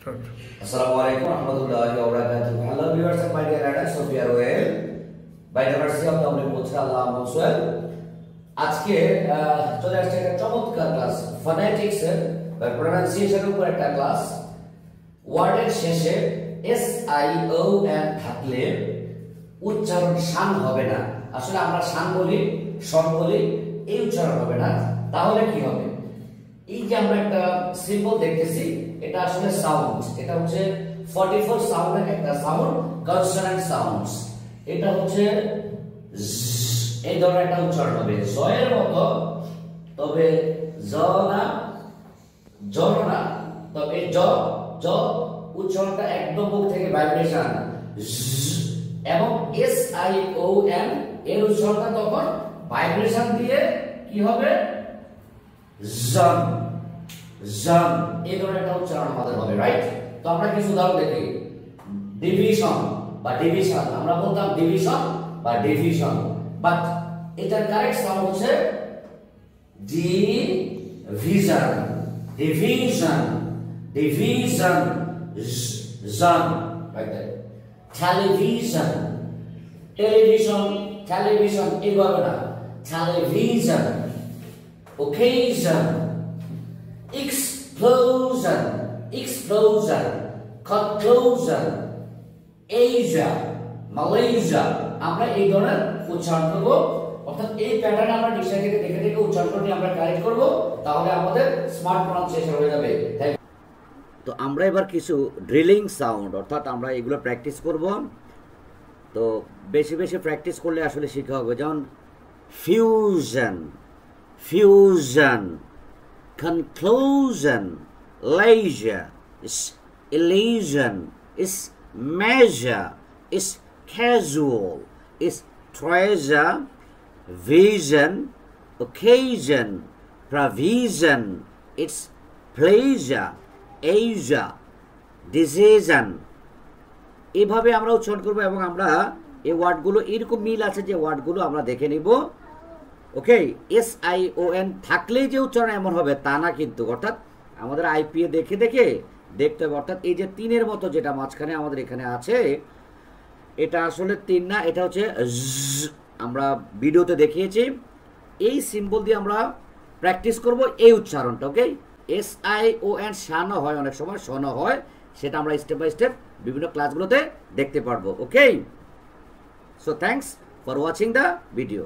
Start. Assalamualaikum warahmatullahi wabarakatuh. Hello viewers and my dear learners, hope you are well. By the mercy of the Omnipotent Allah most well. আজকে চলে আসছে একটা চমৎকার class phonetics এর বা pronunciation এর উপর একটা ক্লাস। ওয়ার্ডের শেষে এস আই ও এন থাকলে উচ্চারণ শান হবে না। আসলে আমরা শান বলি, স্বর বলি, এই উচ্চারণ হবে না। তাহলে কি হবে? এই যে আমরা একটা সিম্বল দেখতেছি, এটা আসলে সাউন্ড। এটা হচ্ছে 44 সাউন্ডের একটা সাউন্ড, কনসোনেন্ট সাউন্ডস। এটা হচ্ছে এই ধরনের একটা উচ্চারণ হবে জয়ের মতো, তবে জ না, জ না, তবে জ জ উচ্চারণটা একদম মুখ থেকে ভাইব্রেশন, এবং এস আই ও এন এর উচ্চারণটা তখন ভাইব্রেশন দিয়ে কি হবে? জন জন এই ধরনের একটা উচ্চারণ আমাদের হবে, রাইট? তো আমরা কিছু উদাহরণ দেখি। ডিভিশন বা ডিভিশন, আমরা বলতাম ডিভিশন বা ডিভিশন, বাট এটার কারেক্ট সাউন্ড হচ্ছে ডিভিশন, ডিভিশন, ডিভিশন, জন, রাইট? টেলিভিশন, টেলিভিশন, টেলিভিশন এভাবে না, television. Occasion, explosion, explosion, conclusion, Asia, Malaysia, আমরা এই ধরনের উচ্চারণ করব। অর্থাৎ এই প্যাটার্নে আমরা ডিকশনারি থেকে দেখে দেখে উচ্চারণটি আমরা কারেক্ট করব, তাহলে আমাদের স্মার্ট প্রনাউন্সিয়েশন হয়ে যাবে। তো আমরা এবার কিছু ড্রিলিং সাউন্ড, অর্থাৎ আমরা এগুলো প্র্যাকটিস করব। তো বেশি বেশি প্র্যাকটিস করলে আসলে শেখা হবে। যেমন fusion, fusion, conclusion, leisure, is illusion, is measure, is casual, is treasure, vision, occasion, provision, it's pleasure, Asia, decision। এভাবে আমরা উচ্চারণ করব এবং আমরা এই ওয়ার্ডগুলো এরকম মিল আছে যে ওয়ার্ডগুলো আমরা দেখে নিব। ওকে, এস আই ও এন থাকলেই যে উচ্চারণ এমন হবে তা না কিন্তু, অর্থাৎ আমাদের আইপিএ দেখে দেখে দেখতে হবে। অর্থাৎ এই যে তিনের মতো যেটা মাঝখানে আমাদের এখানে আছে, এটা আসলে তিন না, এটা হচ্ছে আমরা ভিডিওতে দেখিয়েছি। এই সিম্বল দিয়ে আমরা প্র্যাকটিস করব এই উচ্চারণটা। ওকে, এস আই ও এন শানও হয়, অনেক সময় শনও হয়, সেটা আমরা স্টেপ বাই স্টেপ বিভিন্ন ক্লাসগুলোতে দেখতে পারবো। Okay, so thanks for watching the video.